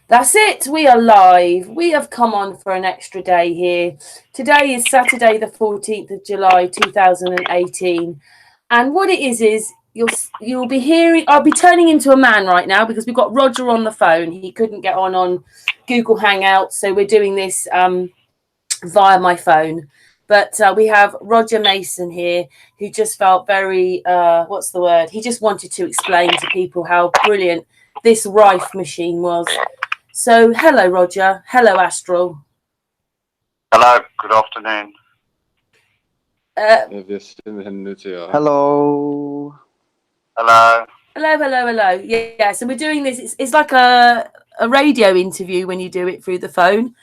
That's it. We are live. We have come on for an extra day here. Today is Saturday, the 14th of July, 2018. And what it is you'll be hearing. I'll be turning into a man right now because we've got Roger on the phone. He couldn't get on Google Hangouts, so we're doing this via my phone. But we have Roger Masson here, who just felt very, what's the word? He just wanted to explain to people how brilliant this Rife machine was. So, hello, Roger. Hello, Astral. Hello, good afternoon. Hello. Hello. Hello. Yes, and we're doing this. It's like a radio interview when you do it through the phone.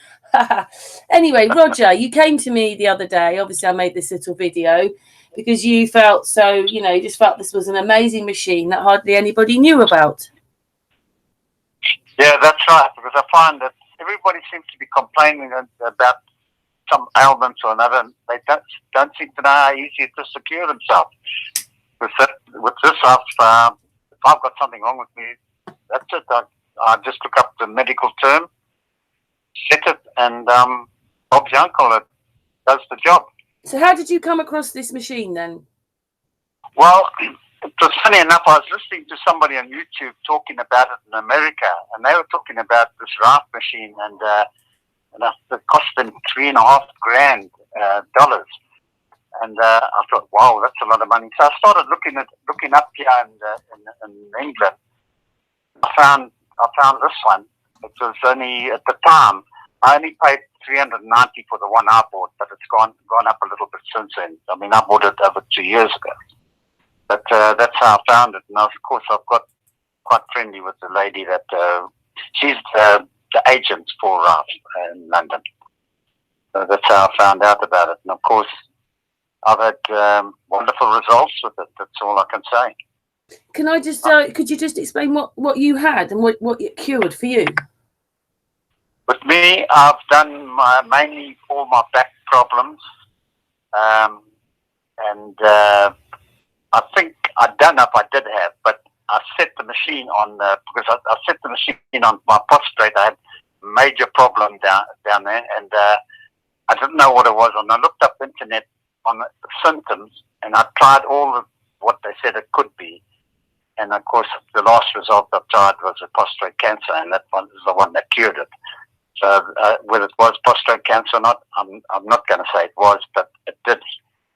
Anyway, Roger, you came to me the other day. Obviously, I made this little video because you felt so, you just felt this was an amazing machine that hardly anybody knew about. Yeah, that's right, because I find that everybody seems to be complaining about some ailments or another, and they don't seem to know how easy it is to cure themselves. With this, if I've got something wrong with me, that's it. I just look up the medical term, set it, and Bob's your uncle, it does the job. So how did you come across this machine then? Well, it was funny enough, I was listening to somebody on YouTube talking about it in America, and they were talking about this Rife machine, and it cost them $3,500. And I thought, wow, that's a lot of money. So I started looking up here in England. I found this one. It was only, at the time, I only paid $390 for the one I bought, but it's gone up a little bit since then. I mean, I bought it over 2 years ago. But that's how I found it. And of course, I've got quite friendly with the lady that she's the agent for Rife in London. So that's how I found out about it. And of course, I've had wonderful results with it. That's all I can say. Can I just, could you just explain what you had and what it cured for you? With me, I've done mainly all my back problems. I think, I don't know if I did have, but I set the machine on, because I set the machine on my prostrate. I had a major problem down there, and I didn't know what it was. And I looked up internet on the symptoms, and I tried all of what they said it could be. And of course, the last result I tried was a prostate cancer, and that one is the one that cured it. So whether it was prostate cancer or not, I'm not going to say it was, but it did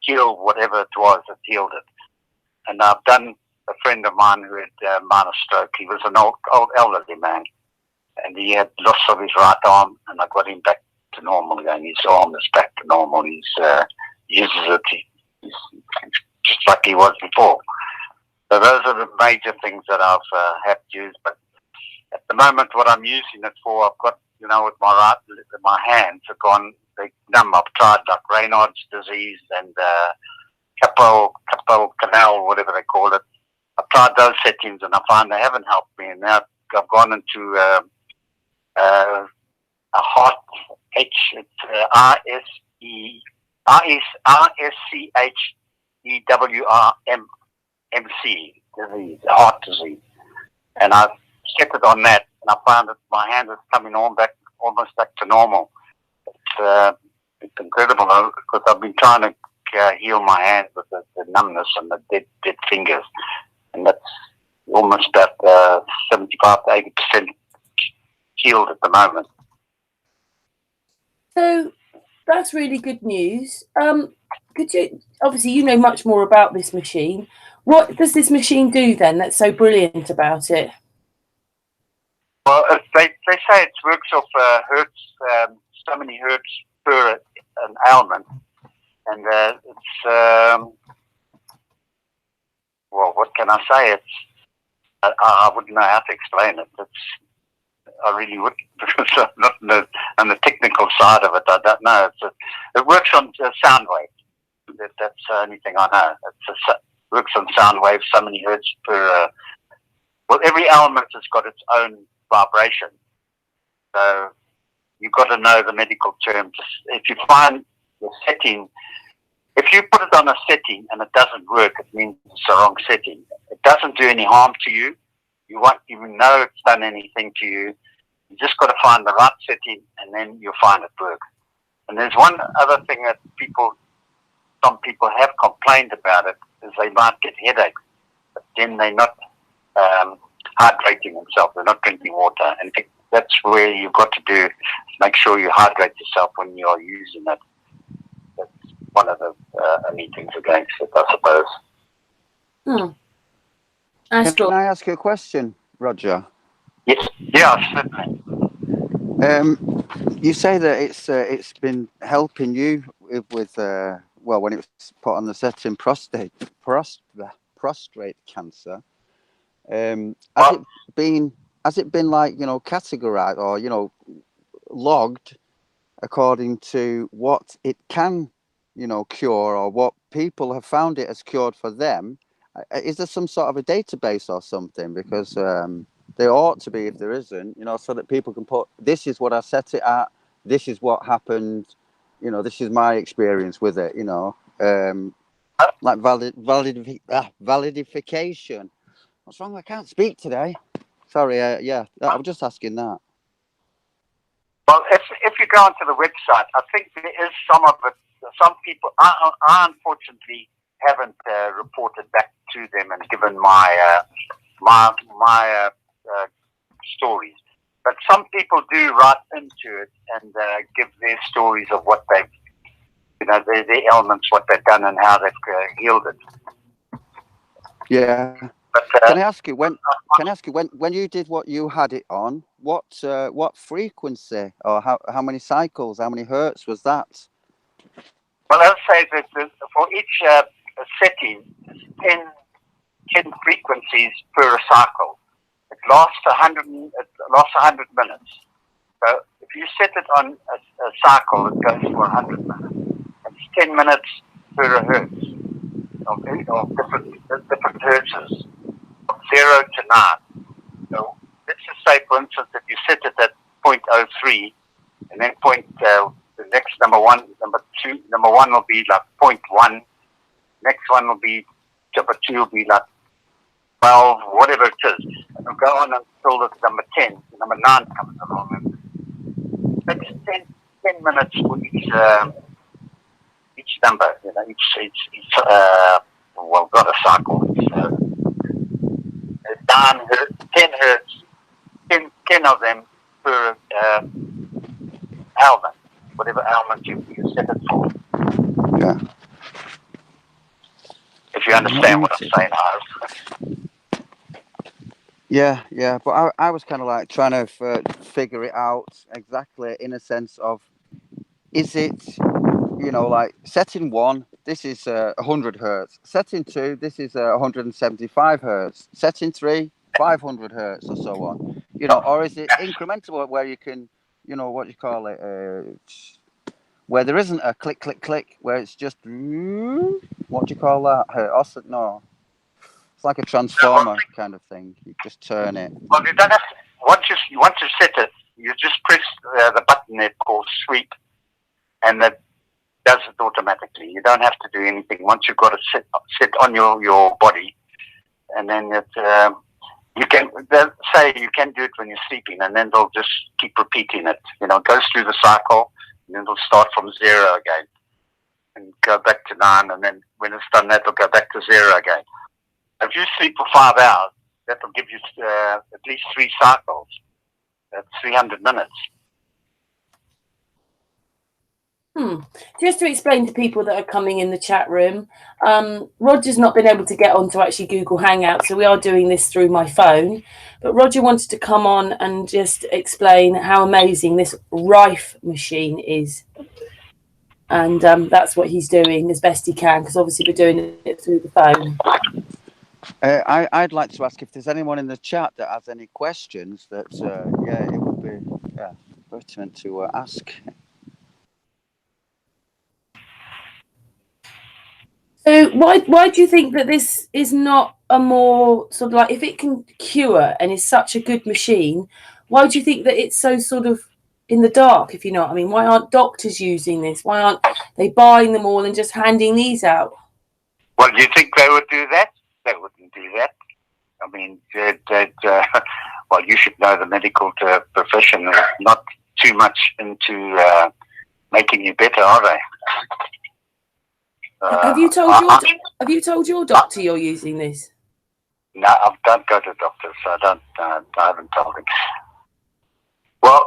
heal whatever it was that healed it. And I've done a friend of mine who had minor stroke. He was an old elderly man, and he had loss of his right arm, and I got him back to normal again. His arm is back to normal. He uses it he's just like he was before. So those are the major things that I've had to use. But at the moment, what I'm using it for, I've got, with my hands have gone numb. I've tried like Raynaud's disease and Capel canal, whatever they call it. I've tried those settings, and I find they haven't helped me. And now I've gone into a heart RSCHEWRMC disease, heart disease, and I've set it on that, and I found that my hand is coming almost back to normal. It's incredible because I've been trying to heal my hand with the numbness and the dead fingers, and that's almost about 75 to 80% healed at the moment. So that's really good news. Could you, obviously you know much more about this machine. What does this machine do then that's so brilliant about it? Well, they say it works off hertz, so many hertz per an ailment, and it's well, what can I say? I wouldn't know how to explain it. I really wouldn't, because I'm not on the technical side of it. I don't know. It works on sound waves. That's the only thing I know. It works on sound waves, so many hertz per. Well, every element has got its own vibration. So you've got to know the medical terms. If you find the setting, if you put it on a setting and it doesn't work, it means it's the wrong setting. It doesn't do any harm to you. You won't even know it's done anything to you. You just got to find the right setting, and then you'll find it work. And there's one other thing that some people have complained about it, is they might get headaches, but then they're not hydrating themselves. They're not drinking water, and that's where you've got to do. Make sure you hydrate yourself when you are using it. That's one of the only things against it, I suppose. Can I ask you a question, Roger? Yes, yeah, certainly. You say that it's been helping you with well, when it was put on the setting prostate cancer. Has it been like, you know, categorized or, you know, logged according to what it can, you know, cure, or what people have found it has cured for them? Is there some sort of a database or something? Because there ought to be, if there isn't, you know, so that people can put, this is what I set it at, this is what happened, you know, this is my experience with it, you know, like validification. What's wrong? I can't speak today. Sorry, yeah, I was just asking that. Well, if you go onto the website, I think there is some of it. Some people, I unfortunately haven't reported back to them and given my stories. But some people do write into it and give their stories of what they've, you know, their ailments, what they've done, and how they've healed it. Yeah. But, can I ask you when you did what you had it on? What frequency, or how many cycles, how many hertz was that? Well, I'll say that for each setting, 10 frequencies per cycle. It lasts 100 minutes. So if you set it on a cycle, it goes for 100 minutes. It's 10 minutes per hertz of different hertzes, from 0 to 9. So let's just say, for instance, if you set it at 0.03, and then the next number one will be like 0.1. Next one will be, number 2 will be like 12, whatever it is. And it'll go on until the number 10, the number 9 comes along. And that's 10 minutes for each number, you know, each well, not a cycle. It's 10 hertz, 10 of them per ailment, whatever ailment you set it for. Yeah. If you understand what I'm saying, Harv. Yeah, but I was kind of like trying to figure it out exactly, in a sense of, is it, you know, like setting 1, this is 100 hertz. Setting 2, this is 175 hertz. Setting 3, 500 hertz, or so on. You know, or is it incremental where you can, you know, what you call it, where there isn't a click, click, click, where it's just, what do you call that? No. It's like a transformer kind of thing. You just turn it. Well, you don't have to, once you set it, you just press the button there called sweep, and that does it automatically. You don't have to do anything. Once you've got it set on your body, and then they'll say you can do it when you're sleeping, and then they'll just keep repeating it. You know, it goes through the cycle, and then it'll start from 0 again, and go back to 9, and then when it's done that, it'll go back to 0 again. If you sleep for 5 hours, that will give you at least 3 cycles. That's 300 minutes. Just to explain to people that are coming in the chat room, Roger's not been able to get on to actually Google Hangout, so we are doing this through my phone. But Roger wanted to come on and just explain how amazing this Rife machine is. And that's what he's doing as best he can, because obviously we're doing it through the phone. I'd like to ask if there's anyone in the chat that has any questions that, it would be pertinent to ask. So why do you think that this is not a more sort of like, if it can cure and is such a good machine, why do you think that it's so sort of in the dark, if you know what I mean? Why aren't doctors using this? Why aren't they buying them all and just handing these out? Well, do you think they would do that? They wouldn't do that. I mean, well, you should know the medical profession is not too much into making you better, are they? Have you told your doctor you're using this? No, I don't go to doctors, so I haven't told him. Well,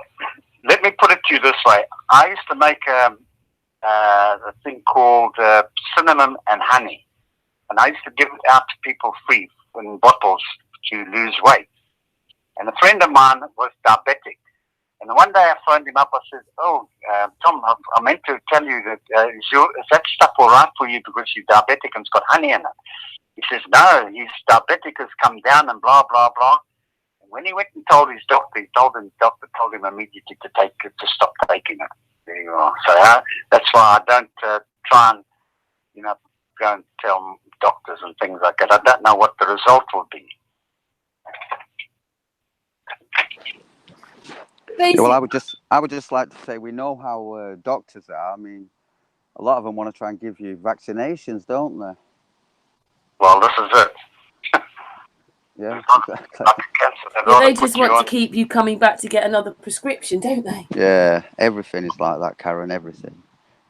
let me put it to you this way. I used to make a thing called cinnamon and honey, and I used to give it out to people free in bottles to lose weight. And a friend of mine was diabetic. And one day I phoned him up. I said, "Oh, Tom, I meant to tell you that is that stuff all right for you because you're diabetic and it's got honey in it?" He says, "No, his diabetic has come down and blah, blah, blah." And when he went and told his doctor, the doctor told him immediately to stop taking it. There you are. So that's why I don't try and, go and tell doctors and things like that. I don't know what the result will be. Yeah, well, I would just like to say we know how doctors are. I mean, a lot of them want to try and give you vaccinations, don't they? Well, this is it. Yeah, exactly. Like a cancer, Yeah, they just want to keep you coming back to get another prescription, don't they? Yeah, everything is like that, Karen. Everything.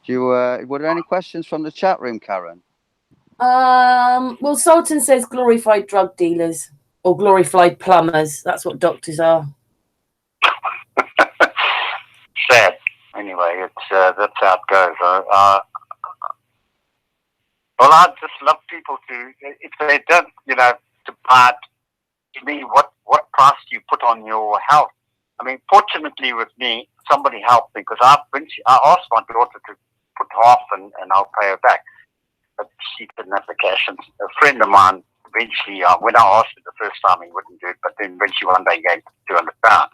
Do you? Were there any questions from the chat room, Karen? Well, Sultan says glorified drug dealers or glorified plumbers. That's what doctors are. Sad. Anyway, it's that's how it goes. Well, I just love people to, if they don't, to buy it, to me, what price do you put on your health? I mean, fortunately with me, somebody helped me because I asked my daughter to put half and I'll pay her back. But she didn't have the cash. And a friend of mine, eventually, when I asked her the first time, he wouldn't do it. But then eventually one day he gave £200.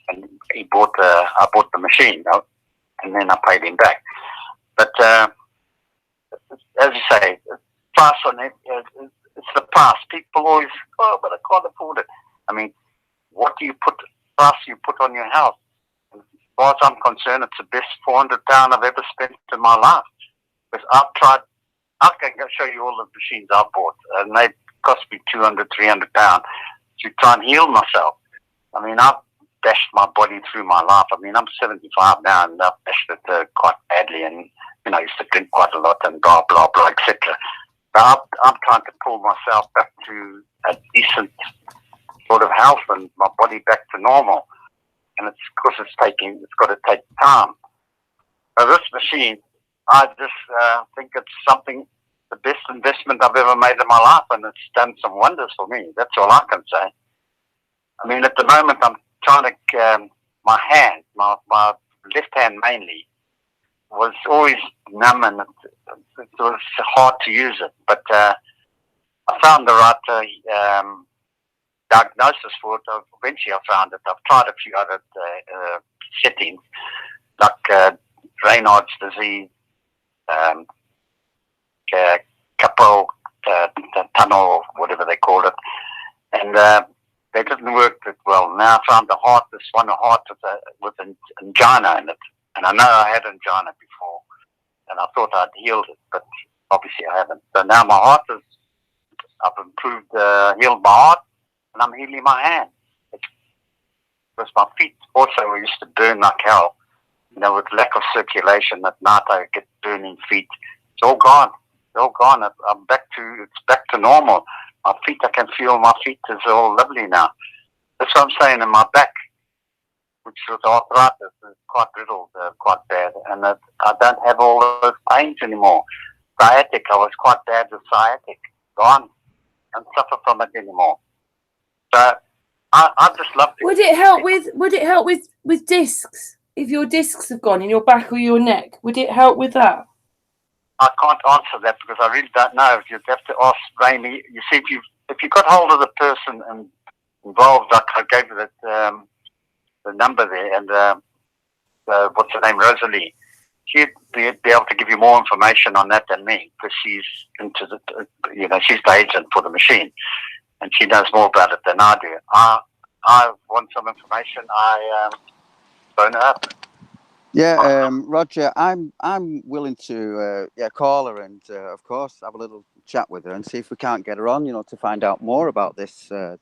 And I bought the machine, and then I paid him back. But as you say, price on it, it's the price. People always, but I can't afford it. I mean, what do you price you put on your house? As far as I'm concerned, it's the best £400 I've ever spent in my life. Because I can show you all the machines I've bought, and they cost me £200, £300 to try and heal myself. I mean, I've bashed my body through my life. I mean, I'm 75 now, and I've bashed it quite badly, and I used to drink quite a lot, and blah blah blah, etc. But I'm trying to pull myself back to a decent sort of health and my body back to normal. And it's because it's got to take time. So this machine, I just think it's the best investment I've ever made in my life, and it's done some wonders for me. That's all I can say. I mean, at the moment, I'm trying to, my hand, my left hand mainly, was always numb, and it was hard to use it. But I found the right diagnosis for it. Eventually I found it. I've tried a few other settings, like Raynaud's disease, carpal tunnel, whatever they call it, and they didn't work that well. Now I found the heart, with an angina in it, and I know I had angina before, and I thought I'd healed it, but obviously I haven't. So now my heart I've improved, healed my heart, and I'm healing my hand. Because my feet also used to burn like hell. With lack of circulation at night, I get burning feet. It's all gone. It's all gone. It's back to normal. My feet, I can feel my feet is all lovely now. That's what I'm saying. In my back, which was arthritis, is quite riddled, quite bad, and I don't have all those pains anymore. Sciatic, I was quite bad with sciatic. Gone. Don't suffer from it anymore. So I just love it. Would it help with discs? If your discs have gone in your back or your neck, would it help with that? I can't answer that because I really don't know. You'd have to ask Raimi. You see, if you got hold of the person involved, like I gave you the number there, and what's her name, Rosalie, she'd be able to give you more information on that than me because she's into she's the agent for the machine, and she knows more about it than I do. I want some information. I phone her up. Yeah, Roger, I'm willing to call her and of course have a little chat with her and see if we can't get her on, to find out more about this That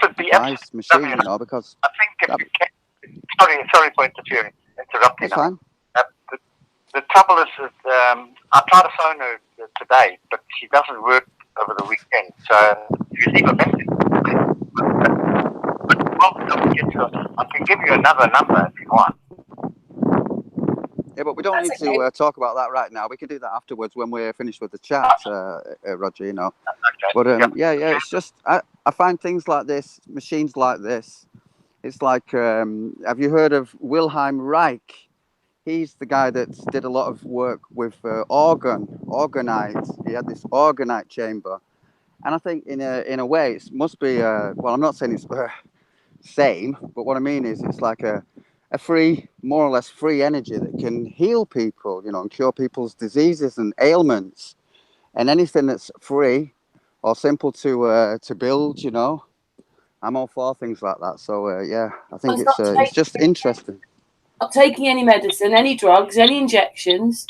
would be absolutely device machine, lovely. because I think if that, you can, sorry for interrupting that's now. fine. Uh, the, the trouble is that I tried to phone her today, but she doesn't work over the weekend. So if you leave a message, I can give you another number if you want. Yeah, but we don't That's need okay. to talk about that right now. We can do that afterwards when we're finished with the chat, Roger. Okay. But Yep. it's just I find things like this, machines like this. It's like, have you heard of Wilhelm Reich? He's the guy that did a lot of work with orgonite. He had this orgonite chamber, and I think in a way it must be. Well, I'm not saying it's same, but what I mean is it's like a free, more or less free energy that can heal people, and cure people's diseases and ailments, and anything that's free or simple to build. I'm all for things like that. So I think It's it's just interesting. not taking any medicine, any drugs, any injections.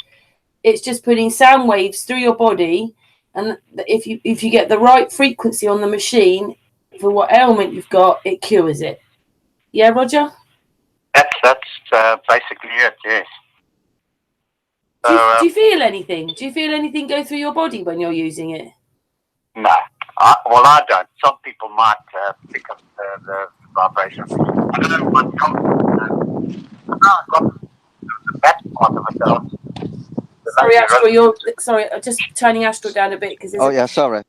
It's just putting sound waves through your body, and if you get the right frequency on the machine for what ailment you've got, it cures it. Yeah, Roger. That's basically it. Yes. Do you, So do you feel anything? Do you feel anything go through your body when you're using it? no, I don't. Some people might pick up the vibration. I don't know what I got the best part of it though. The Sorry, lady Astro, sorry. I'm just turning Astro down a bit because there's Oh yeah, sorry. a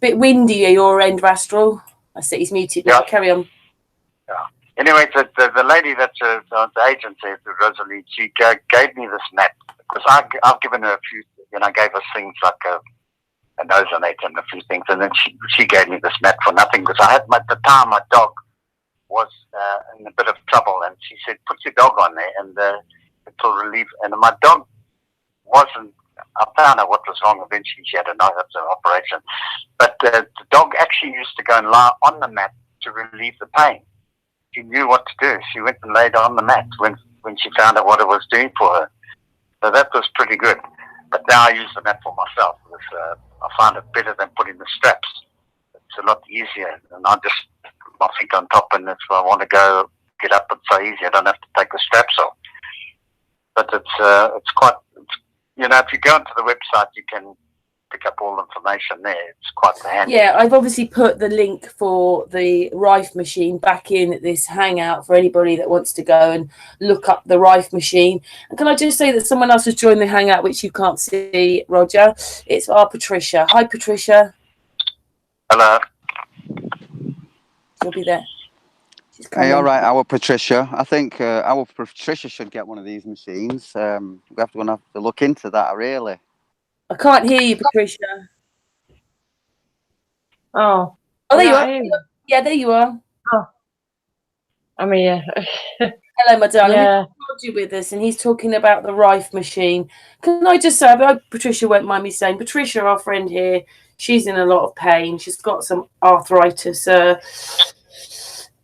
bit windy at your end, Astro. I see he's muted now. Yeah. Carry on. Yeah. Anyway, the lady that's the agency, Rosalie, she gave me this map because I've given her a few, gave us things like a ozonator and a few things, and then she gave me this map for nothing because at the time my dog was in a bit of trouble, and she said put your dog on there and it'll relieve. And my dog wasn't. I found out what was wrong. Eventually, she had an operation, but the dog actually used to go and lie on the mat to relieve the pain. She knew what to do. She went and laid on the mat when she found out what it was doing for her. So that was pretty good. But now I use the mat for myself. I find it better than putting the straps. It's a lot easier, and I just put my feet on top, and if I want to go get up, it's so easy. I don't have to take the straps off. But it's quite. If you go onto the website, you can pick up all the information there. It's quite handy. Yeah, I've obviously put the link for the Rife machine back in this hangout for anybody that wants to go and look up the Rife machine. And can I just say that someone else has joined the hangout, which you can't see, Roger? It's our Patricia. Hi, Patricia. Hello. She'll be there. Hey, all right, our Patricia. I think our Patricia should get one of these machines. We have to look into that, really. I can't hear you, Patricia. Oh, there you are. Yeah, there you are. Oh, I'm here. Hello, my darling. Yeah. We've got with us, and he's talking about the Rife machine. Can I just say, I hope Patricia won't mind me saying, Patricia, our friend here, she's in a lot of pain. She's got some arthritis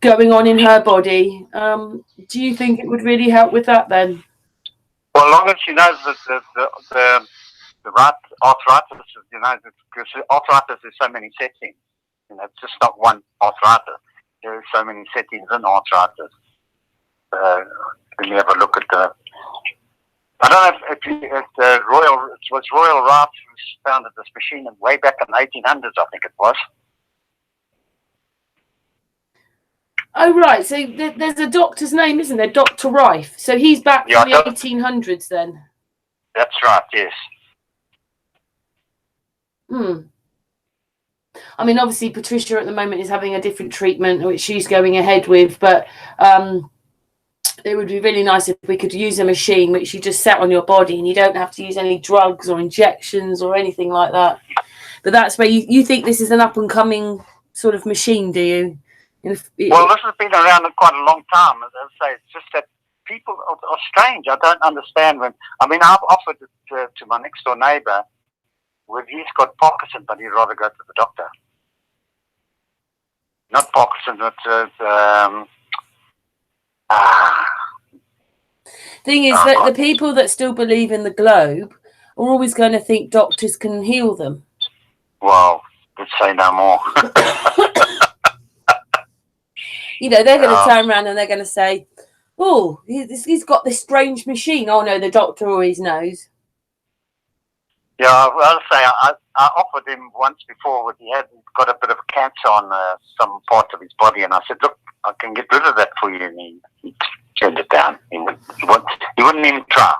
going on in her body. Do you think it would really help with that then? Well, as long as she knows that the right arthritis, because arthritis is so many settings. It's just not one arthritis. There are so many settings in arthritis. When you have a look at I don't know if it was Royal Rife who founded this machine way back in the 1800s, I think it was. Oh, right. So there's a doctor's name, isn't there? Dr. Rife. So he's back from the 1800s then? That's right, yes. I mean, obviously, Patricia at the moment is having a different treatment, which she's going ahead with, but it would be really nice if we could use a machine which you just set on your body and you don't have to use any drugs or injections or anything like that. But that's where you think this is an up-and-coming sort of machine, do you? Well, this has been around for quite a long time. As I say, it's just that people are strange. I don't understand I've offered it to my next-door neighbour. Well, he's got Parkinson, but he'd rather go to the doctor. Not Parkinson, but Thing is that the people that still believe in the globe are always going to think doctors can heal them. Well, let's say no more. You know, they're going to turn around and they're going to say, oh, he's got this strange machine. Oh, no, the doctor always knows. Yeah, I'll say I offered him once before. He had got a bit of cancer on some part of his body, and I said, "Look, I can get rid of that for you." And he turned it down. He wouldn't even try.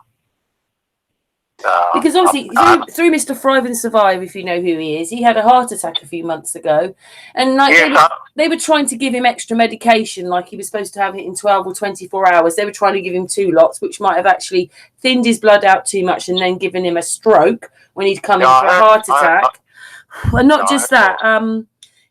Because obviously, through Mr. Thrive and Survive, if you know who he is, he had a heart attack a few months ago, and like they were trying to give him extra medication, like he was supposed to have it in 12 or 24 hours. They were trying to give him 2 lots, which might have actually thinned his blood out too much and then given him a stroke when he'd come in for a heart attack. And not just that,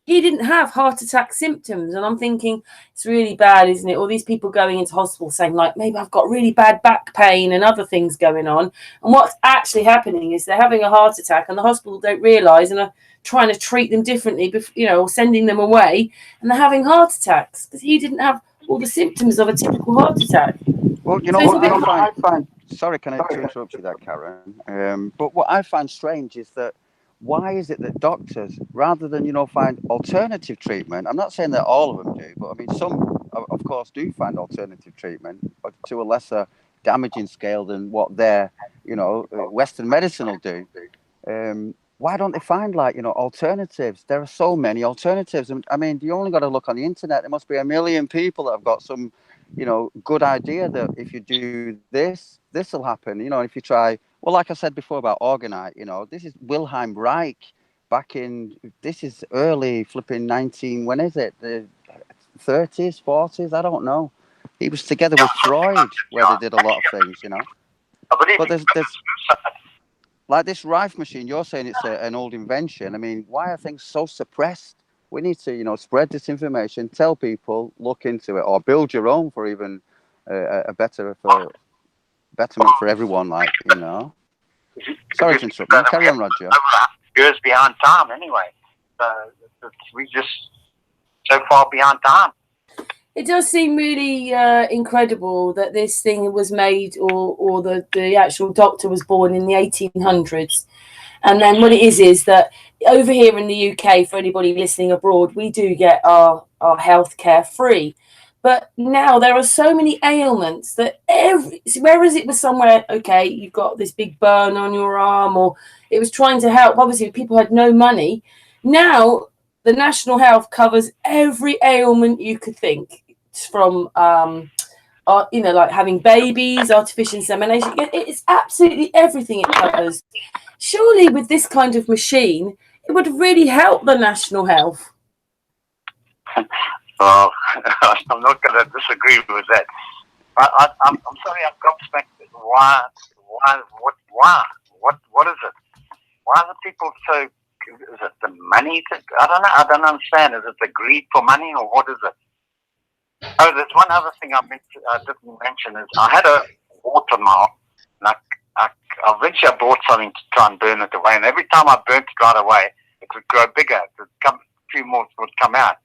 he didn't have heart attack symptoms, and I'm thinking it's really bad, isn't it? All these people going into hospital saying, like, maybe I've got really bad back pain and other things going on, and what's actually happening is they're having a heart attack and the hospital don't realise and are trying to treat them differently, you know, or sending them away, and they're having heart attacks because he didn't have all the symptoms of a typical heart attack. Well, you know what I find, sorry, can I interrupt you there, Karen? But what I find strange is that why is it that doctors, rather than, you know, find alternative treatment, I'm not saying that all of them do, but I mean, some, of course, do find alternative treatment, but to a lesser damaging scale than what their, you know, Western medicine will do. Why don't they find, like, you know, alternatives? There are so many alternatives. I mean, you only got to look on the internet. There must be a million people that have got some, you know, good idea that if you do this, this will happen. You know, if you try, well, like I said before about orgonite, you know, this is Wilhelm Reich back in, this is early flipping 19, when is it? The 30s, 40s? I don't know. He was together with Freud, where they did a lot of things, you know. But there's like this Rife machine, you're saying it's an old invention. I mean, why are things so suppressed? We need to, you know, spread this information, tell people, look into it, or build your own for even a betterment for everyone, like, you know. Sorry to interrupt you. Carry on, Roger. Years behind time, anyway. We just so far behind time. It does seem really incredible that this thing was made, or the actual doctor was born in the 1800s. And then what it is that over here in the UK, for anybody listening abroad, we do get our healthcare free. But now there are so many ailments that whereas it was somewhere, okay, you've got this big burn on your arm, or it was trying to help. Obviously, people had no money. Now the National Health covers every ailment you could think, from you know, like having babies, artificial insemination. It's absolutely everything it covers. Surely with this kind of machine, it would really help the National Health. Well, I'm not going to disagree with that. I'm sorry, I'm gobsmacked. Why? What is it? Why are the people so? Is it the money? I don't know. I don't understand. Is it the greed for money, or what is it? Oh, there's one other thing I didn't mention is I had a watermark, and eventually I bought something to try and burn it away. And every time I burnt it right away, it would grow bigger. It would a few more would come out.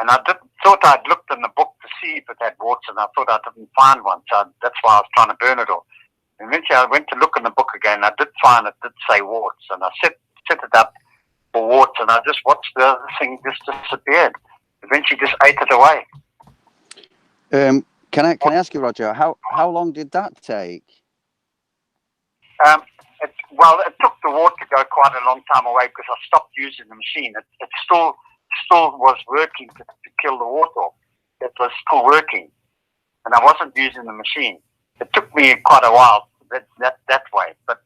And I thought I'd looked in the book to see if it had warts, and I thought I didn't find one. So that's why I was trying to burn it off. And eventually I went to look in the book again, and I did find it did say warts. And I set it up for warts, and I just watched the thing just disappeared. Eventually just ate it away. Can I ask you, Roger, how long did that take? It took the wart to go quite a long time away because I stopped using the machine. It still was working to kill the wart off. It was still working, and I wasn't using the machine. It took me quite a while that way, but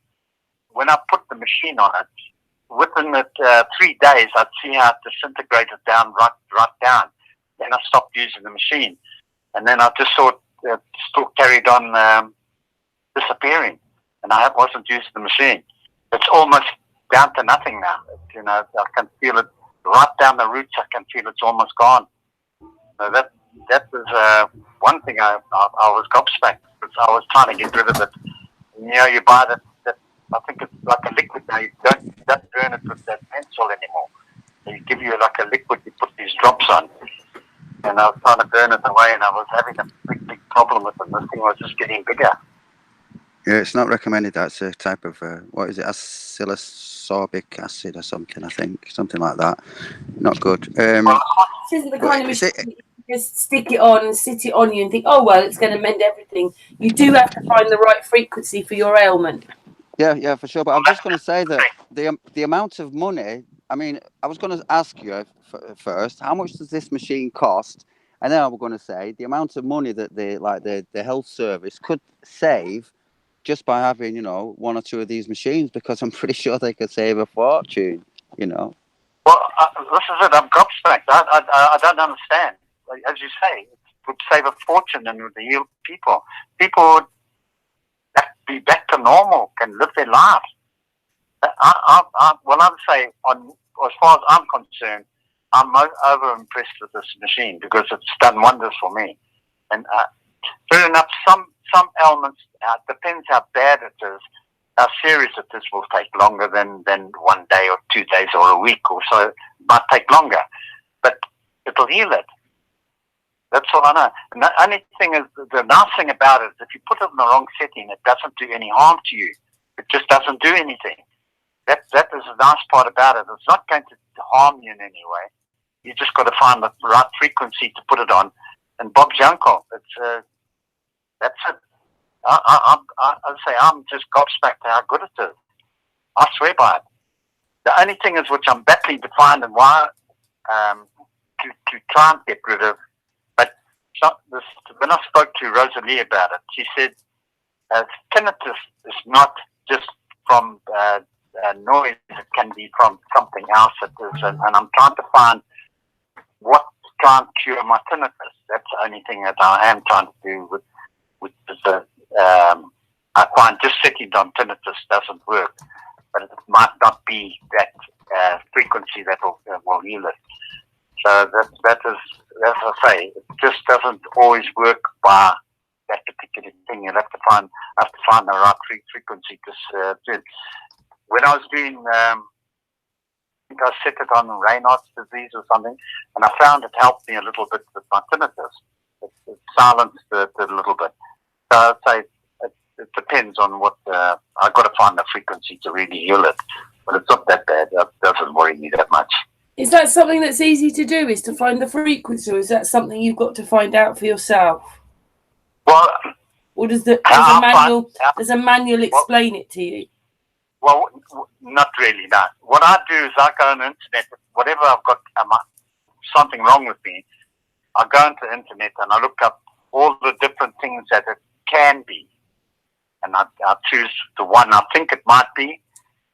when I put the machine on it, within 3 days, I'd see how it disintegrated down, right down. Then I stopped using the machine. And then I just saw it still carried on disappearing, and I wasn't using the machine. It's almost down to nothing now. You know, I can feel it right down the roots. I can feel it's almost gone. So that was one thing I was gobsmacked because I was trying to get rid of it. And, you know, you buy that I think it's like a liquid now. You don't burn it with that pencil anymore. They give you like a liquid. You put these drops on. And I was trying to burn it away, and I was having a big problem with them. This thing was just getting bigger. Yeah, it's not recommended. That's a type of what is it, acylsorbic acid or something? I think something like that. Not good. Well, This isn't the But kind of is machine it? that you just stick it on and sit it on you and think, oh, well, it's going to mend everything. You do have to find the right frequency for your ailment. Yeah, for sure. But I'm just going to say that the amount of money. I mean, I was going to ask you first, how much does this machine cost? And then I was going to say the amount of money that the health service could save just by having, you know, one or two of these machines, because I'm pretty sure they could save a fortune, you know. Well, this is it. I'm gobsmacked. I don't understand. Like, as you say, it would save a fortune and would heal people. People would be back to normal, can live their lives. Well, I'd say, as far as I'm concerned, I'm over impressed with this machine because it's done wonders for me. And fair enough, some ailments, depends how bad it is, how serious it is, will take longer than 1 day or 2 days or a week or so. It might take longer, but it'll heal it. That's all I know. And the only thing is, the nice thing about it is if you put it in the wrong setting, it doesn't do any harm to you. It just doesn't do anything. That is the nice part about it. It's not going to harm you in any way. You just got to find the right frequency to put it on. And Bob's your uncle. That's it. I'd say I'm just gobsmacked how good it is. I swear by it. The only thing is, which I'm battling to find and why to try and get rid of. But when I spoke to Rosalie about it, she said tinnitus is not just from noise. It can be from something else. It is, and I'm trying to find what can't cure my tinnitus. That's the only thing that I am trying to do with the. I find just sitting on tinnitus doesn't work, but it might not be that frequency that will heal it. So that is, as I say, it just doesn't always work by that particular thing. You have to find the right frequency to do it. When I was doing, I think I set it on Raynaud's disease or something, and I found it helped me a little bit with my tinnitus. It silenced it a little bit. So I'd say it depends on what I've got to find the frequency to really heal it, but it's not that bad. That doesn't worry me that much. Is that something that's easy to do, is to find the frequency, or is that something you've got to find out for yourself? Well, or does a manual explain it to you? Well, not really, no. What I do is I go on the internet, whatever I've got something wrong with me, I go on the internet and I look up all the different things that it can be. And I choose the one I think it might be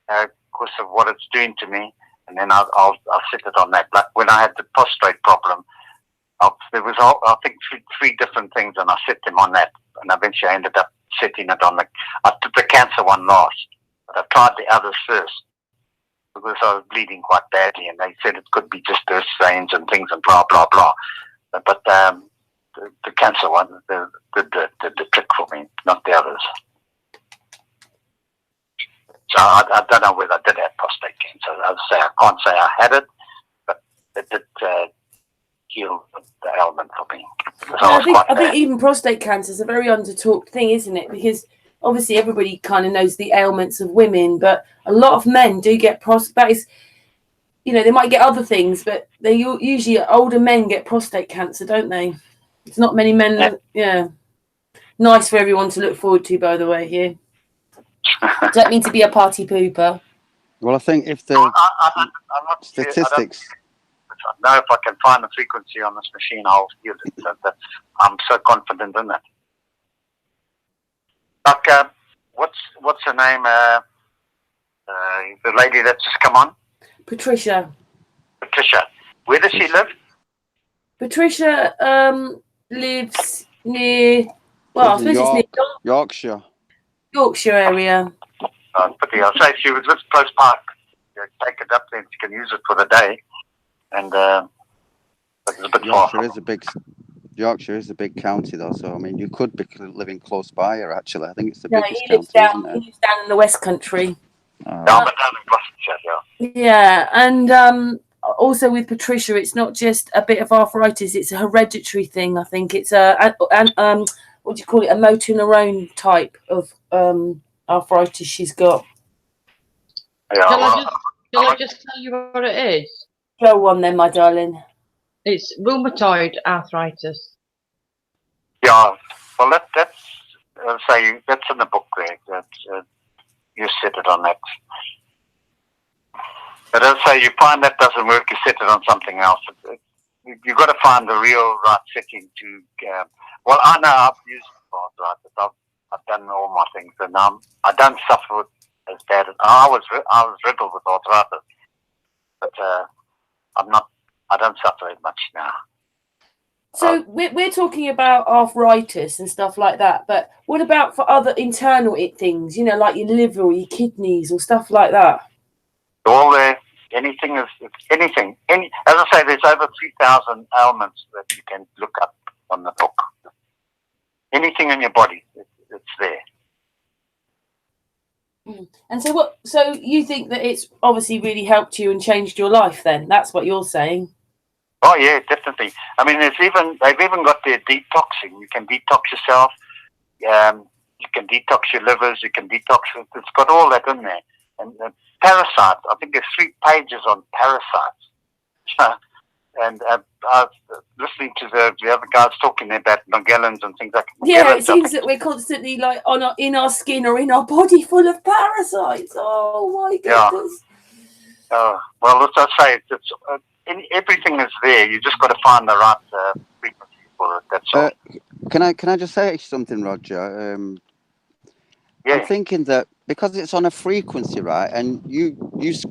because of what it's doing to me. And then I'll set it on that. Like when I had the prostrate problem, there was, I think, three different things, and I set them on that. And eventually I ended up setting it on I took the cancer one last. But I tried the others first because I was bleeding quite badly, and they said it could be just earth stains and things and blah, blah, blah. But the cancer one did the trick for me, not the others. So I don't know whether I did have prostate cancer. I can't say I had it, but it did heal the ailment for me. I think even prostate cancer is a very under-talked thing, isn't it? Because obviously everybody kind of knows the ailments of women, but a lot of men do get prostate. You know, they might get other things, but they usually older men get prostate cancer, don't they? It's not many men. Yeah. Nice for everyone to look forward to, by the way, here. Don't mean to be a party pooper. Well, I think if the I'm not statistics... I know if I can find the frequency on this machine, I'll use it. I'm so confident in it. Like, what's her name? The lady that's just come on? Patricia. Where does she live? Patricia lives near, well, I suppose it's near Yorkshire area. I'll say she was with Close Park. Take it up there, she can use it for the day. And it's a bit far. Yorkshire is a big county, though. So I mean, you could be living close by her. Actually, I think it's the biggest he lives county. He lives down in the West Country. Down in Gloucestershire, yeah, and also with Patricia, it's not just a bit of arthritis; it's a hereditary thing. I think it's what do you call it, a motor neurone type of arthritis she's got. Yeah, Shall I just tell you what it is? Go on then, my darling. It's rheumatoid arthritis. yeah. Well, that's that's in the book there. That you set it on that. But as I say, you find that doesn't work, you set it on something else. You've got to find the real right setting to. Well, I know I've used arthritis. I've done all my things, and I don't suffer as bad as I was riddled with arthritis, but I'm not. I don't suffer as much now. So we're talking about arthritis and stuff like that, but what about for other internal things? You know, like your liver or your kidneys or stuff like that. All there, anything is anything. As I say, there's over 3,000 ailments that you can look up on the book. Anything in your body, it's there. And so so you think that it's obviously really helped you and changed your life then? That's what you're saying. Oh yeah, definitely. I mean, they've even got their detoxing. You can detox yourself. You can detox your livers. You can detox. It's got all that in there. And parasites. I think there's 3 pages on parasites. And I was listening to the other guys talking about Magellans and things like that. Yeah, it seems that we're constantly like in our skin or in our body full of parasites. Oh my goodness. Yeah. Well, as I say, it's everything is there. You just got to find the right frequency for it. That's all. Can I just say something, Roger? Yeah. I'm thinking that because it's on a frequency, right, and you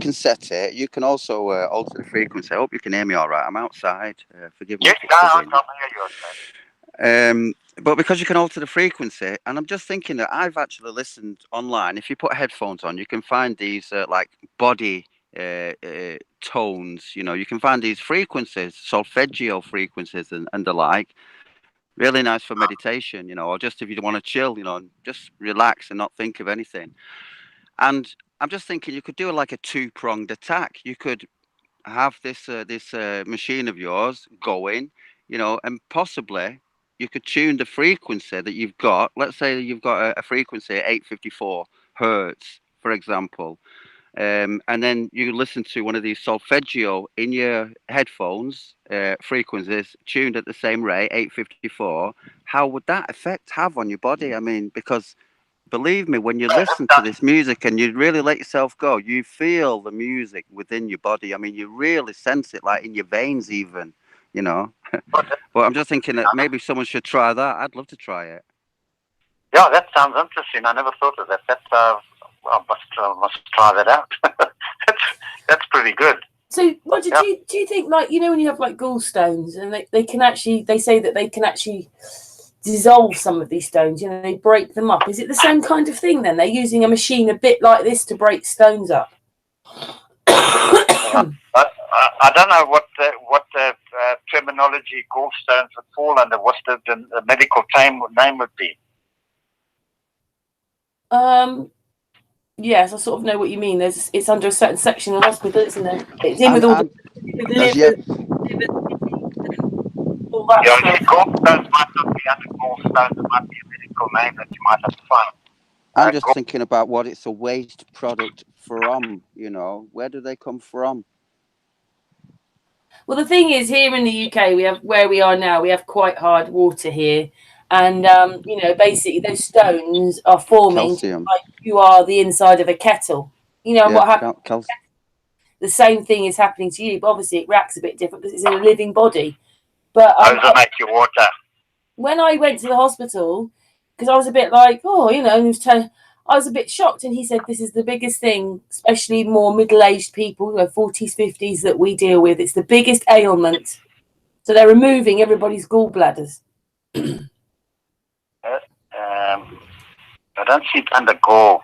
can set it. You can also alter the frequency. I hope you can hear me all right. I'm outside. Forgive me. Yes, I can hear you. But because you can alter the frequency, and I'm just thinking that I've actually listened online. If you put headphones on, you can find these like body tones. You know, you can find these frequencies, solfeggio frequencies, and the like. Really nice for meditation, you know, or just if you want to chill, you know, and just relax and not think of anything. And I'm just thinking you could do like a 2-pronged attack. You could have this machine of yours going, you know, and possibly you could tune the frequency that you've got. Let's say you've got a frequency at 854 hertz, for example. And then you listen to one of these solfeggio in your headphones, frequencies tuned at the same rate, 854. How would that effect have on your body? I mean, because believe me, when you listen to this music and you really let yourself go, you feel the music within your body. I mean, you really sense it, like in your veins, even, you know. But I'm just thinking that maybe someone should try that. I'd love to try it. Yeah, that sounds interesting. I never thought of that. I must try that out. that's pretty good. So, Roger, do you think, like, you know, when you have like gallstones and they say that they can actually dissolve some of these stones, you know, they break them up. Is it the same kind of thing then? They're using a machine a bit like this to break stones up. I don't know what the terminology gallstones would fall under. What's the medical name would be? Yes, I sort of know what you mean. It's under a certain section of the hospital, isn't it? It's in with all the liver, all that Yeah, stuff. gallstones might not be under gallstones. It might be a medical name that you might have to find. I'm just thinking about what it's a waste product from, you know. Where do they come from? Well, the thing is, here in the UK, we have where we are now. We have quite hard water here, and you know, basically, those stones are forming Calcium. like you are the inside of a kettle. You know, and what happens? The same thing is happening to you, but obviously, it reacts a bit different because it's in a living body. But how does it make your water? When I went to the hospital, because I was a bit like, oh, you know, I was a bit shocked, and he said this is the biggest thing, especially more middle-aged people, you know, 40s, 50s, that we deal with. It's the biggest ailment. So they're removing everybody's gallbladders. I don't see it under gall.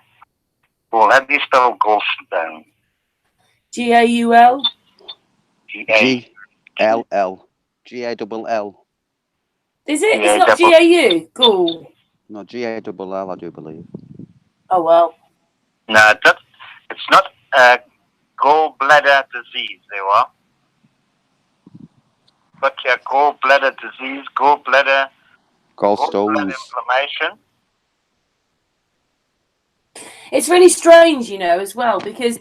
Gall. How do you spell gallstone? Gaul. G-L-L. G-A-double-L. Is it? It's not G-A-U. Gall. No, G-A-double-L, I do believe. Oh, well. No, it's not gallbladder disease. There are. But gallbladder disease, gallbladder Blood Gallstones. inflammation. It's really strange, you know, as well, because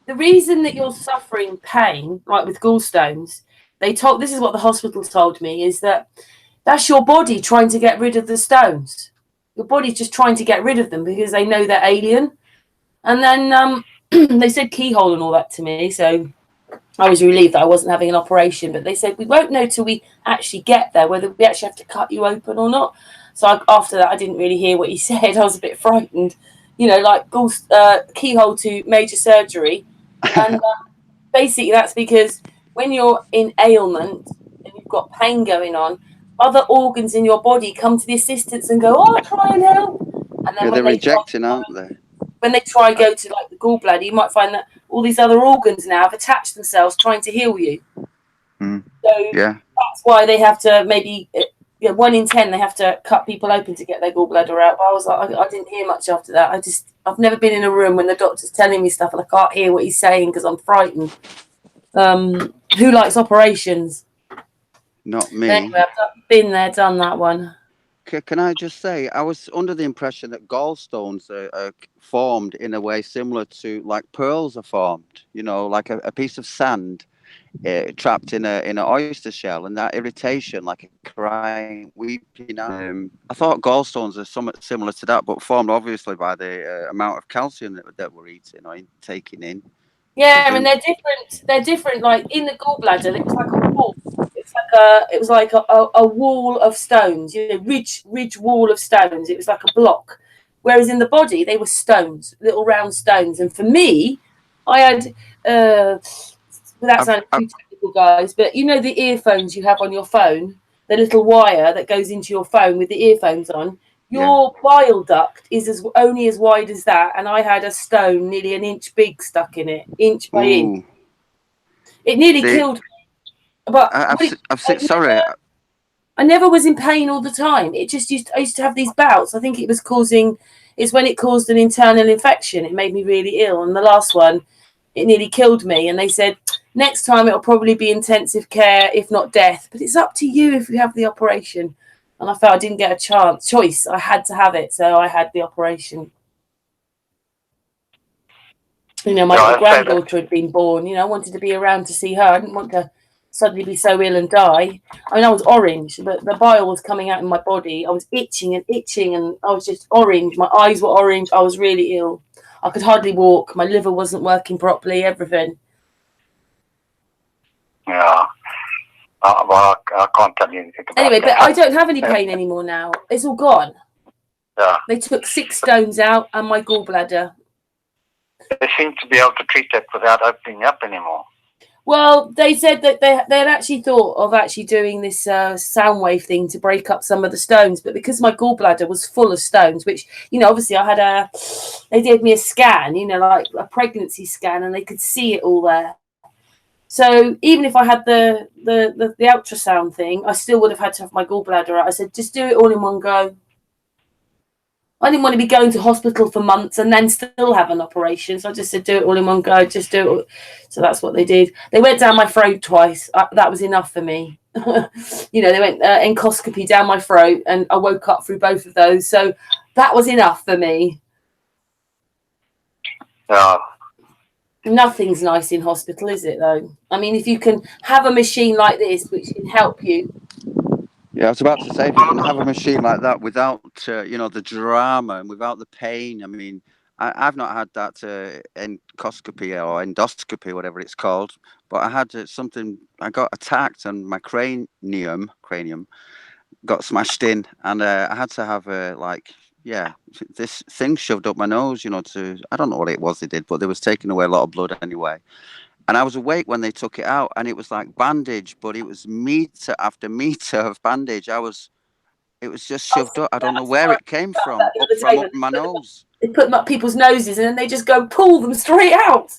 the reason that you're suffering pain, like with gallstones, this is what the hospital told me, is that that's your body trying to get rid of the stones. Your body's just trying to get rid of them because they know they're alien. And then they said keyhole and all that to me, so I was relieved that I wasn't having an operation. But they said we won't know till we actually get there whether we actually have to cut you open or not. So after that, I didn't really hear what he said. I was a bit frightened, you know, like keyhole to major surgery, and basically that's because when you're in ailment and you've got pain going on, other organs in your body come to the assistance and go, "Oh, I'll try and help." And then Yeah, they're rejecting, aren't they? when they try go to like the gallbladder, you might find that all these other organs now have attached themselves trying to heal you. Mm. So Yeah. that's why they have to maybe 1 in 10 they have to cut people open to get their gallbladder out. But I was like, I didn't hear much after that. I've never been in a room when the doctor's telling me stuff and I can't hear what he's saying because I'm frightened. Who likes operations? Not me. Anyway, I've been there, done that one. Can I just say, I was under the impression that gallstones are formed in a way similar to like pearls are formed. You know, like a piece of sand trapped in an oyster shell, and that irritation, like a crying, weeping. I thought gallstones are somewhat similar to that, but formed obviously by the amount of calcium that we're eating or taking in. Yeah, I mean they're different. They're different. Like in the gallbladder, it was like a wall. It was like a wall of stones. You know, ridge wall of stones. It was like a block. Whereas in the body, they were stones, little round stones. And for me, I had without sounding too technical, guys, but you know the earphones you have on your phone, the little wire that goes into your phone with the earphones on. Your bile duct is only as wide as that, and I had a stone nearly an inch big stuck in it, inch by inch. It nearly killed me. But sorry. I never was in pain all the time. It just I used to have these bouts. I think it's when it caused an internal infection. It made me really ill. And the last one, it nearly killed me. And they said, next time it'll probably be intensive care, if not death. But it's up to you if you have the operation. And I felt I didn't get a choice. I had to have it. So I had the operation. You know, my granddaughter had been born. You know, I wanted to be around to see her. I didn't want to suddenly be so ill and die. I mean, I was orange, but the bile was coming out in my body. I was itching, and I was just orange. My eyes were orange. I was really ill. I could hardly walk. My liver wasn't working properly. Everything. Yeah. Well, I can't tell you anything about anyway, that. But I don't have any pain anymore now. It's all gone. Yeah. They took 6 stones out and my gallbladder. They seem to be able to treat that without opening up anymore. Well, they said that they had actually thought of actually doing this sound wave thing to break up some of the stones, but because my gallbladder was full of stones, which, you know, obviously they did me a scan, you know, like a pregnancy scan, and they could see it all there. So even if I had the ultrasound thing, I still would have had to have my gallbladder out. I said, just do it all in one go. I didn't want to be going to hospital for months and then still have an operation. So I just said, do it all in one go. Just do it all. So that's what they did. They went down my throat twice. That was enough for me. You know, they went endoscopy down my throat and I woke up through both of those. So that was enough for me. Yeah. Nothing's nice in hospital, is it, though? I mean, if you can have a machine like this, which can help you. Yeah, I was about to say, if you can have a machine like that without, you know, the drama and without the pain. I mean, I've not had that endoscopy or endoscopy, whatever it's called, but I had something. I got attacked and my cranium got smashed in, and I had to have this thing shoved up my nose. You know, I don't know what it was they did, but they was taking away a lot of blood anyway. And I was awake when they took it out, and it was like bandage, but it was meter after meter of bandage. It was just shoved up. I don't know where it came from, up my nose. They put them up people's noses, and then they just go pull them straight out.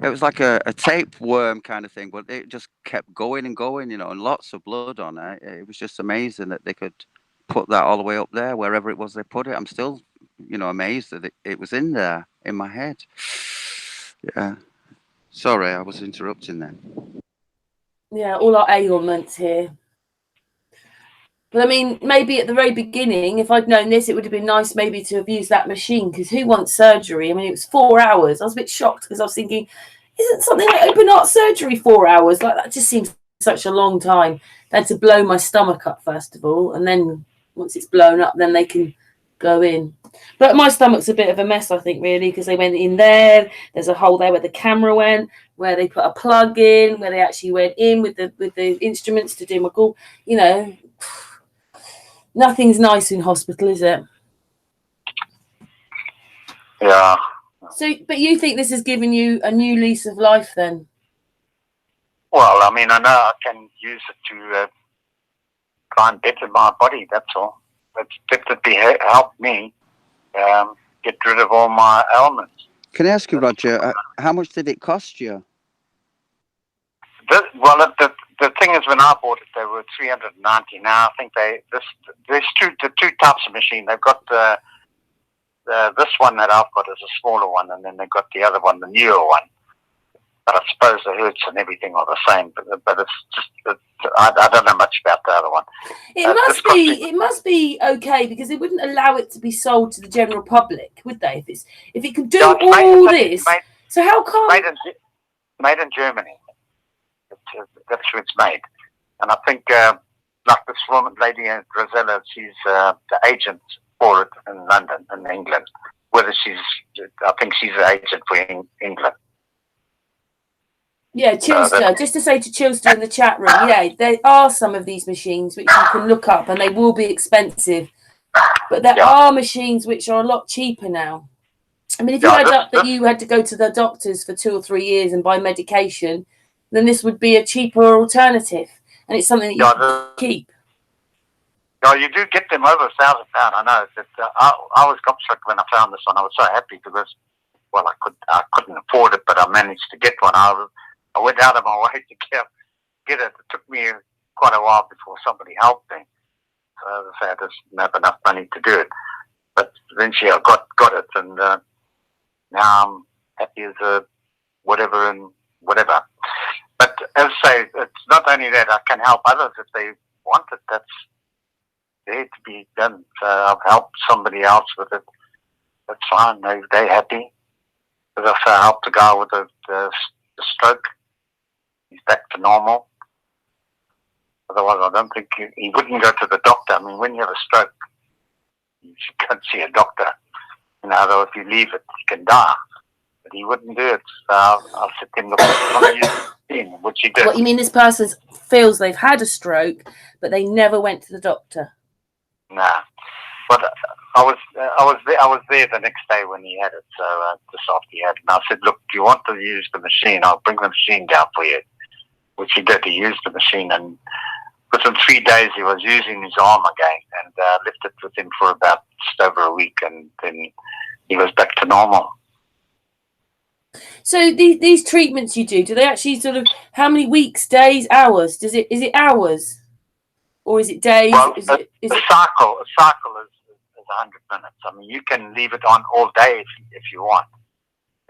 It was like a tapeworm kind of thing, but it just kept going and going, you know, and lots of blood on it. It was just amazing that they could put that all the way up there, wherever it was they put it. I'm still, you know, amazed that it was in there, in my head. Yeah. Sorry, I was interrupting then. Yeah, all our ailments here. But I mean, maybe at the very beginning, if I'd known this, it would have been nice maybe to have used that machine, because who wants surgery? I mean, it was 4 hours. I was a bit shocked because I was thinking, isn't something like open heart surgery 4 hours? Like, that just seems such a long time. They had to blow my stomach up first of all, and then once it's blown up, then they can go in. But my stomach's a bit of a mess, I think, really, because they went in there. There's a hole there where the camera went, where they put a plug in, where they actually went in with the instruments to do my call. You know, nothing's nice in hospital, is it? Yeah. So, but you think this has given you a new lease of life then? Well, I mean, I know I can use it to try and better my body, that's all. It's definitely helped me get rid of all my ailments. Can I ask you, Roger, how much did it cost you? The thing is, when I bought it, they were $390. Now I think there's two types of machine. They've got this one that I've got is a smaller one, and then they've got the other one, the newer one. But I suppose the hertz and everything are the same. But it's just I don't know much about the other one. It must be okay, because they wouldn't allow it to be sold to the general public, would they? If it could do all this, so how come? Made in Germany. That's where it's made, and I think like this woman, lady Rosella, she's the agent for it in London, in England. I think she's the agent for England. Yeah, Chilster. Just to say to Chilster in the chat room, yeah, there are some of these machines which you can look up, and they will be expensive, but there are machines which are a lot cheaper now. I mean, if you add up that you had to go to the doctors for 2 or 3 years and buy medication, then this would be a cheaper alternative, and it's something that you can keep. Yeah, you do get them over £1,000. I know that. I was gobsmacked when I found this one. I was so happy because, well, I couldn't afford it, but I managed to get one. I went out of my way to get it. It took me quite a while before somebody helped me. So as I say, I just didn't have enough money to do it. But eventually I got it, and now I'm happy as a whatever and whatever. But as I say, it's not only that I can help others if they want it. That's there to be done. So I've helped somebody else with it. That's fine. They're happy. As I say, I helped a guy with the stroke. He's back to normal. Otherwise, I don't think he wouldn't go to the doctor. I mean, when you have a stroke, you should go and see a doctor. You know, though if you leave it, you can die. But he wouldn't do it. So I said to him, look, which he did. What you mean, this person feels they've had a stroke, but they never went to the doctor? Nah. But I was there the next day when he had it. So just after he had it, and I said, look, do you want to use the machine? I'll bring the machine down for you. Which he did. He used the machine, and within 3 days he was using his arm again, and left it with him for about just over a week, and then he was back to normal. So these treatments you do they actually sort of, how many weeks, days, hours? Is it hours, or is it days? Well, a cycle is 100 minutes. I mean, you can leave it on all day if you want.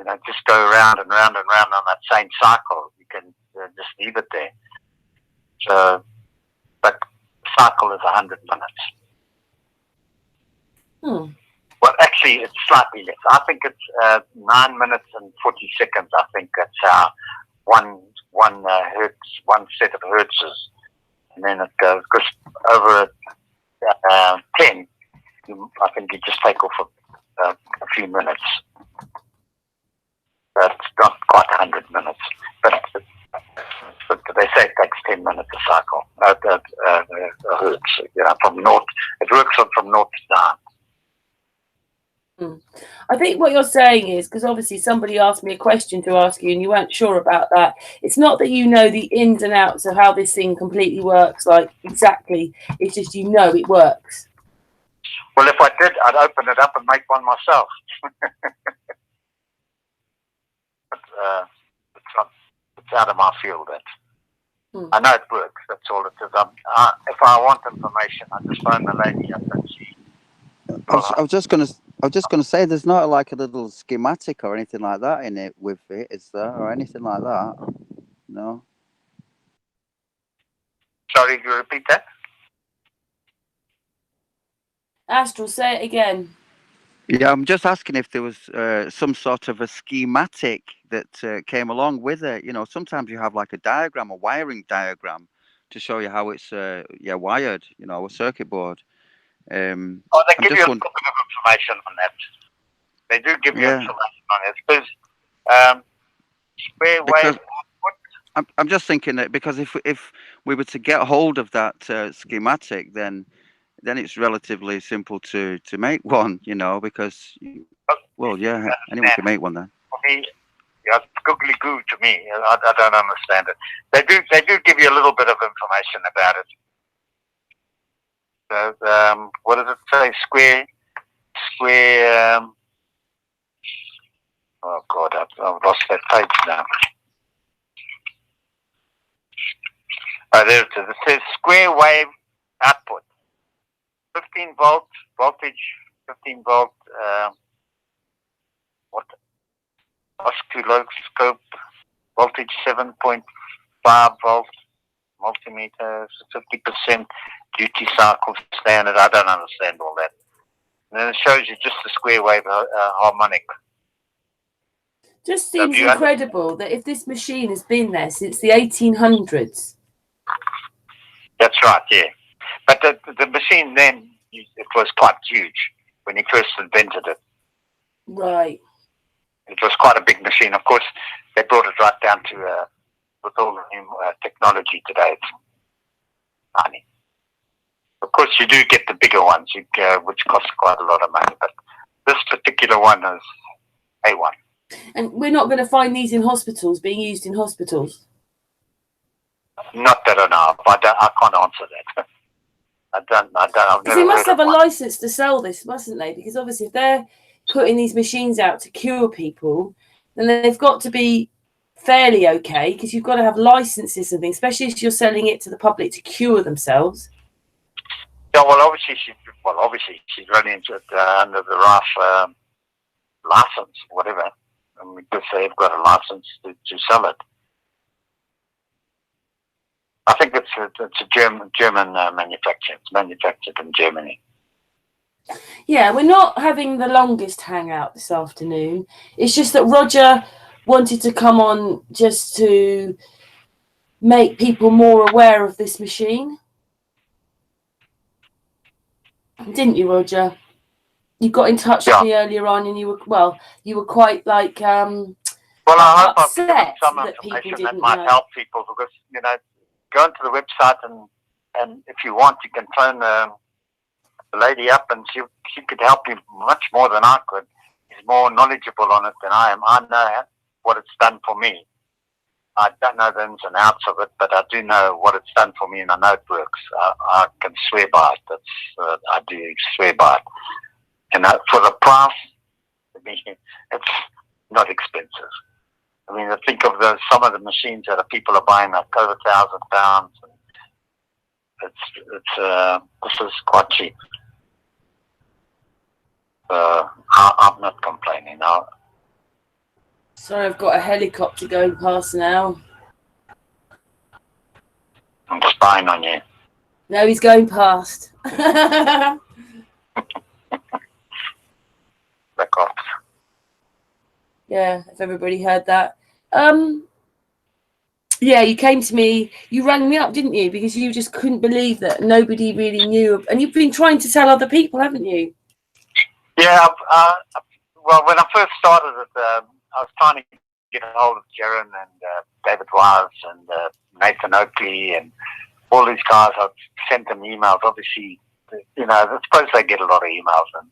You know, just go around and round and round on that same cycle. You can just leave it there. So, but the cycle is 100 minutes. Well, actually, it's slightly less. I think it's 9 minutes and 40 seconds. I think that's one hertz, one set of hertzes, and then it goes over 10. I think you just take off a few minutes. But it's not quite 100 minutes. But they say it takes 10 minutes to cycle. Hertz, you know, from north. It works from north to south. I think what you're saying is, because obviously somebody asked me a question to ask you and you weren't sure about that. It's not that you know the ins and outs of how this thing completely works, like exactly. It's just you know it works. Well, if I did, I'd open it up and make one myself. But it's out of my field. I know it works. That's all it is. If I want information, I just phone the lady up and she. I was just gonna say, there's not like a little schematic or anything like that in it with it, is there, or anything like that? No. Sorry, you repeat that? Astral, say it again. Yeah, I'm just asking if there was some sort of a schematic that came along with it. You know, sometimes you have like a diagram, a wiring diagram, to show you how it's wired. You know, a circuit board. Oh, they I'm give you just a little wondering. bit of information on that. They do give you Yeah, information on it. Because square wave because output. I'm just thinking that because if we were to get hold of that schematic, then it's relatively simple to make one. You know, because well, yeah, anyone can make one then. For me, yeah, it's googly goo to me. I don't understand it. They do give you a little bit of information about it. So, what does it say? Square. Oh God, I've lost that page now. Oh, there it is. It says square wave output, 15 volt voltage, 15 volt. What? Oscilloscope voltage 7.5 volt multimeter, 50% duty cycle standard. I don't understand all that. And then it shows you just the square wave harmonic. Just So seems incredible that if this machine has been there since the 1800s. That's right, yeah. But the machine then, it was quite huge when he first invented it. Right. It was quite a big machine. Of course, they brought it right down to, with all the new technology today, it's tiny. Of course, you do get the bigger ones, which cost quite a lot of money. But this particular one is A1. And we're not going to find these in hospitals, being used in hospitals? Not that I know of. I can't answer that. I've Because never they must heard have of a one. license to sell this, mustn't they? Because obviously if they're putting these machines out to cure people, then they've got to be fairly okay, because you've got to have licenses and things, especially if you're selling it to the public to cure themselves. Yeah, well, obviously she's running into it under the Rife license, whatever, because they've got a license to sell it. I think it's a German manufacturer. It's manufactured in Germany. Yeah, we're not having the longest hangout this afternoon. It's just that Roger wanted to come on just to make people more aware of this machine. Didn't you, Roger? You got in touch with me earlier on, and you were quite like Well, I hope I've given upset some that people information that didn't might know. help people, because go into the website and if you want, you can phone the lady up, and she could help you much more than I could. She's more knowledgeable on it than I am. I know what it's done for me. I don't know the ins and outs of it, but I do know what it's done for me, and I know it works. I can swear by it. I do swear by it. And for the price, I mean, it's not expensive. I mean, I think of some of the machines that people are buying, like over £1,000. This is quite cheap. I'm not complaining. Sorry, I've got a helicopter going past now. I'm spying on you. No, he's going past. Back off. Yeah, if everybody heard that. Yeah, you came to me, you rang me up, didn't you? Because you just couldn't believe that nobody really knew. And you've been trying to tell other people, haven't you? Yeah, well, when I first started it, I was trying to get a hold of Jaron and David Wise and Nathan Oakley and all these guys. I've sent them emails. Obviously, I suppose they get a lot of emails, and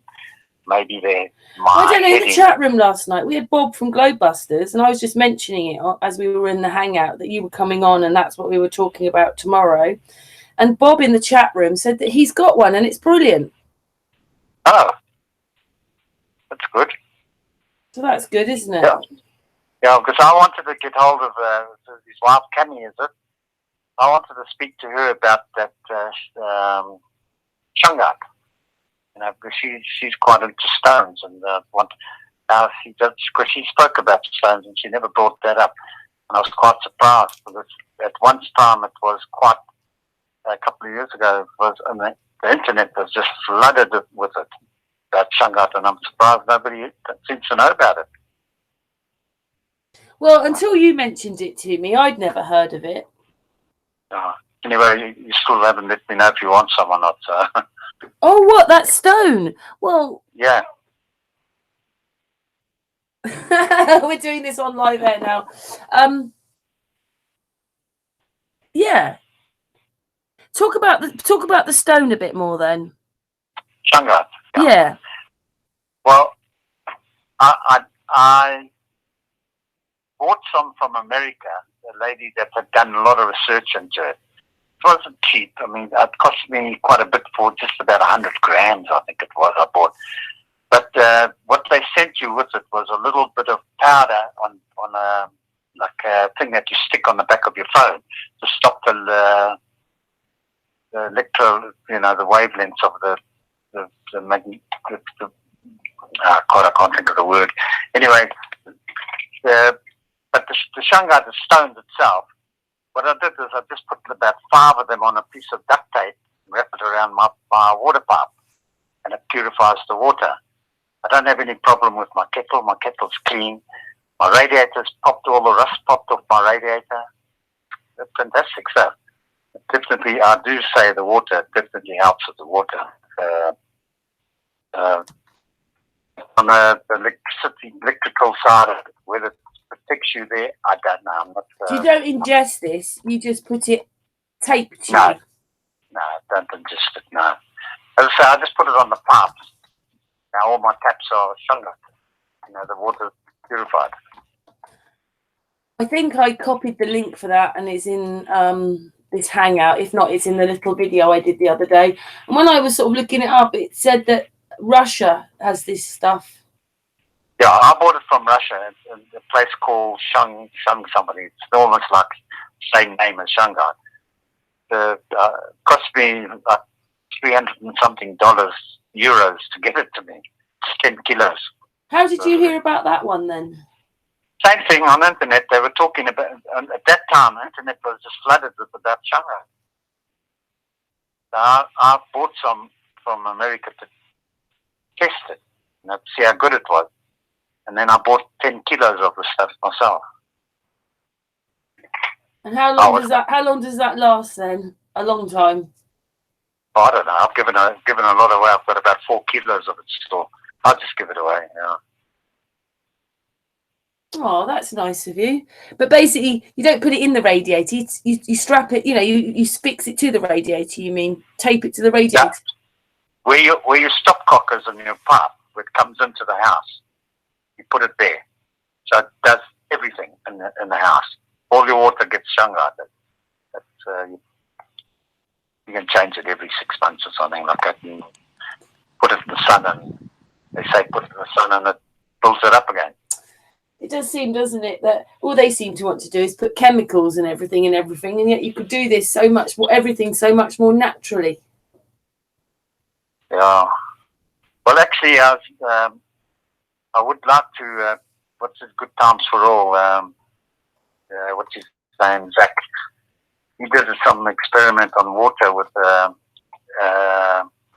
maybe they're I don't know, in the chat room last night, we had Bob from Globebusters, and I was just mentioning it as we were in the hangout that you were coming on, and that's what we were talking about tomorrow. And Bob in the chat room said that he's got one, and it's brilliant. Oh, that's good. So that's good, isn't it? Yeah, because I wanted to get hold of his wife, Cammy, is it? I wanted to speak to her about that Shungite. Because she's quite into stones, and because she spoke about stones and she never brought that up, and I was quite surprised, because at one time it was quite a couple of years ago, it was the internet was just flooded with it, that Shanghai, and I'm surprised nobody seems to know about it. Well, until you mentioned it to me, I'd never heard of it. Anyway, you still haven't let me know if you want some or not. So. Oh, what? That stone? Well, yeah. We're doing this on live air now. Yeah. Talk about the stone a bit more then. Shanghai. Yeah. Well, I bought some from America. A lady that had done a lot of research into it. It wasn't cheap. I mean, it cost me quite a bit for just about 100 grams, I think it was, I bought. But what they sent you with it was a little bit of powder on a thing that you stick on the back of your phone to stop the electro, the wavelengths of the magnet. God, I can't think of the word. Anyway, but the Shanghai, the stones itself, what I did is I just put about 5 of them on a piece of duct tape, wrap it around my water pipe, and it purifies the water. I don't have any problem with my kettle. My kettle's clean. My radiator's popped, all the rust popped off my radiator. It's fantastic stuff. Definitely, I do say the water definitely helps with the water. On the electrical side of it, whether it protects you there, I don't know. I'm not, so you don't ingest this, you just put it taped to you? No, I don't ingest it, no. As I say, I just put it on the pipes. Now all my taps are Shanghai. The water's purified. I think I copied the link for that and it's in this Hangout. If not, it's in the little video I did the other day. And when I was sort of looking it up, it said that Russia has this stuff. Yeah, I bought it from Russia, a place called Shang somebody. It's almost like the same name as Shanghai. It cost me like $300 and something euros to get it to me. It's 10 kilos. How did you hear about that one then? Same thing on the internet. They were talking about, at that time, the internet was just flooded with about Shanghai. So I bought some from America to test it, see how good it was. And then I bought 10 kilos of the stuff myself. And how long does that last then? A long time. I don't know. I've given a lot away. I've got about 4 kilos of it still. I'll just give it away. Yeah. Oh, that's nice of you. But basically, you don't put it in the radiator. You strap it. You fix it to the radiator. You mean tape it to the radiator? Yeah. Where your stopcockers in your pipe, where it comes into the house, you put it there. So it does everything in the house. All your water gets Shanghai. You can change it every 6 months or something like that. And put it in the sun, and they say put it in the sun, and it builds it up again. It does seem, doesn't it, that all they seem to want to do is put chemicals and everything, and yet you could do this so much more naturally. Yeah. Well, actually, I would like to. What's it? Good Times for All. What's his name? Zach. He did some experiment on water with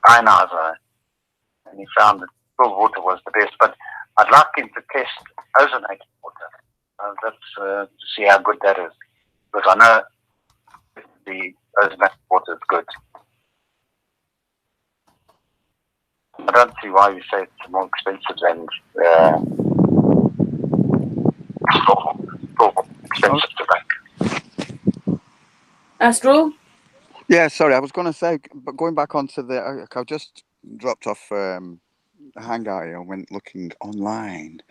ionizer, and he found that still water was the best. But I'd like him to test ozonated water. That's to see how good that is, because I know the ozonated water is good. I don't see why you say it's more expensive than expensive to make. Astral? Yeah, sorry, I was going to say, but going back onto I just dropped off Hangout and went looking online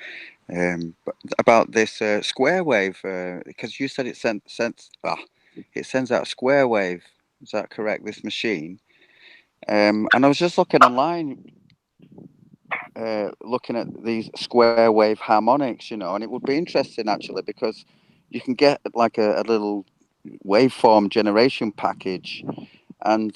about this square wave, because you said it sends out a square wave. Is that correct? This machine, and I was just looking online, looking at these square wave harmonics, and it would be interesting actually, because you can get like a little waveform generation package, and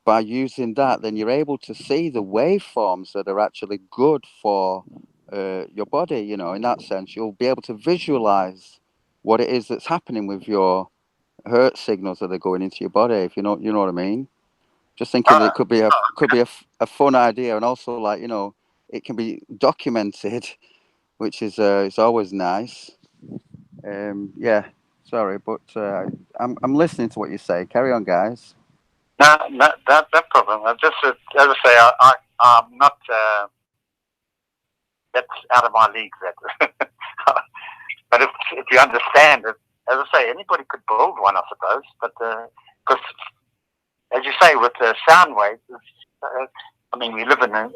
by using that, then you're able to see the waveforms that are actually good for your body. In that sense, you'll be able to visualize what it is that's happening with your hertz signals that are going into your body, if you know what I mean. Just thinking that it could be a fun idea, and also like it can be documented, which is it's always nice. Yeah, sorry, but I'm listening to what you say. Carry on, guys. No, no, that problem. I just, as I say, I'm not. That's out of my league. That, but if you understand it, as I say, anybody could build one, I suppose. But because, as you say, with sound waves, I mean, we live in a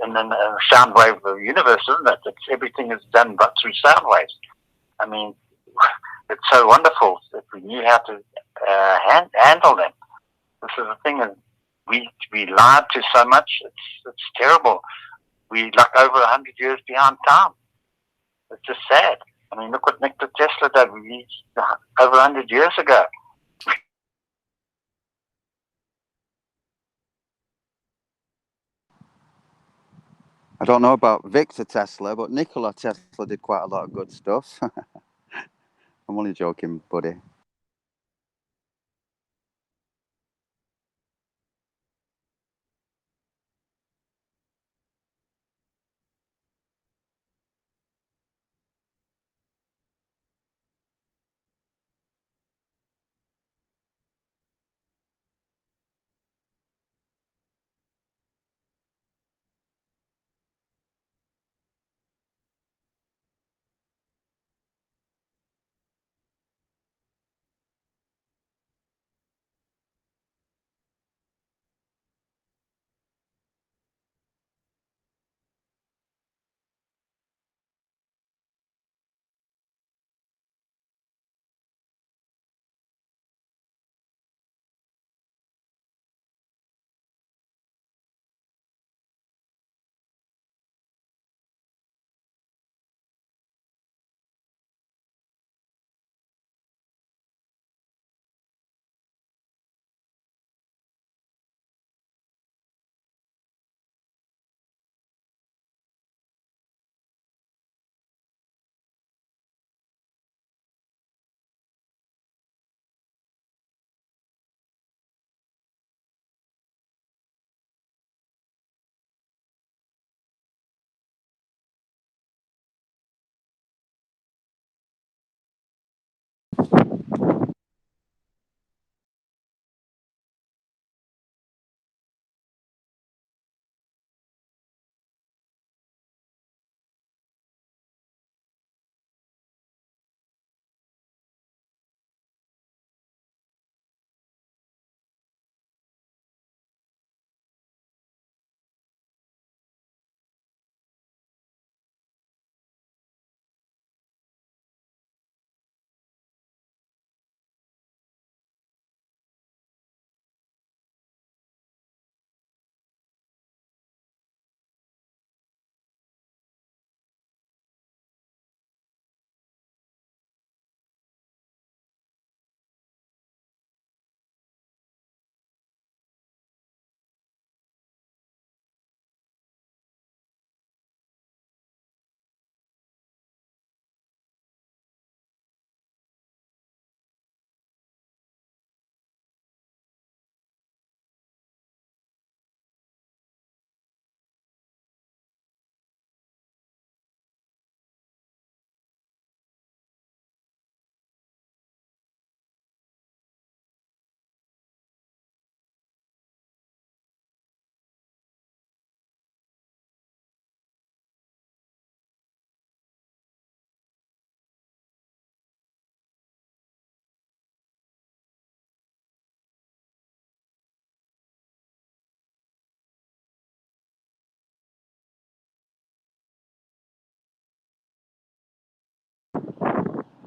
sound wave universe, isn't it? Everything is done but through sound waves. I mean, it's so wonderful if we knew how to handle them. This is the thing, and we lied to so much. It's terrible. We like over 100 years behind time. It's just sad. I mean, look what Nikola Tesla did over 100 years ago. I don't know about Victor Tesla, but Nikola Tesla did quite a lot of good stuff. I'm only joking, buddy.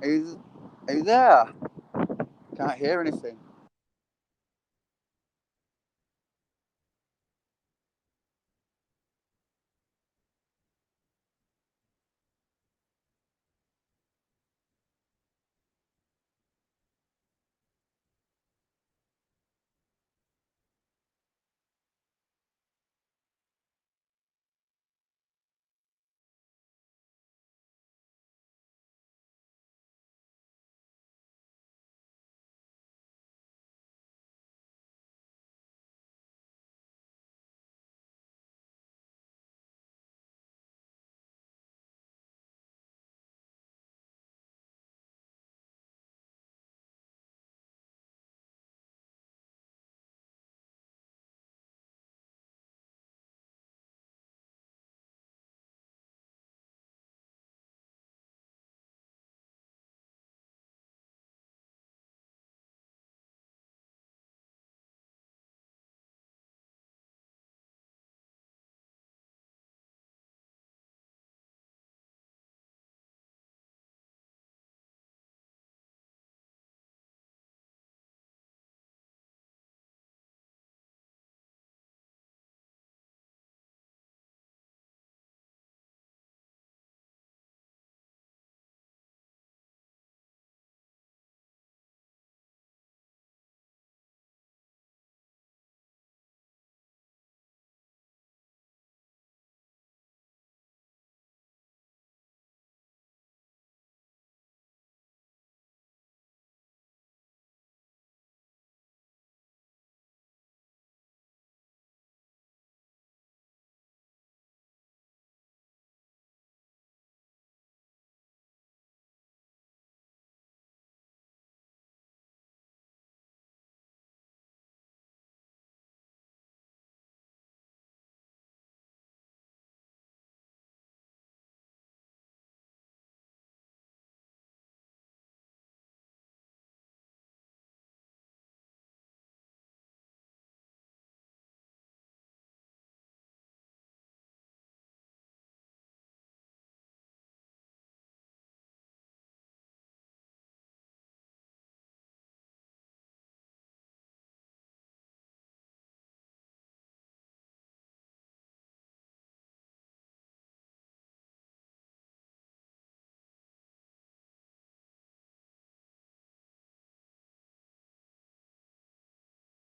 Are you there? Can't hear anything.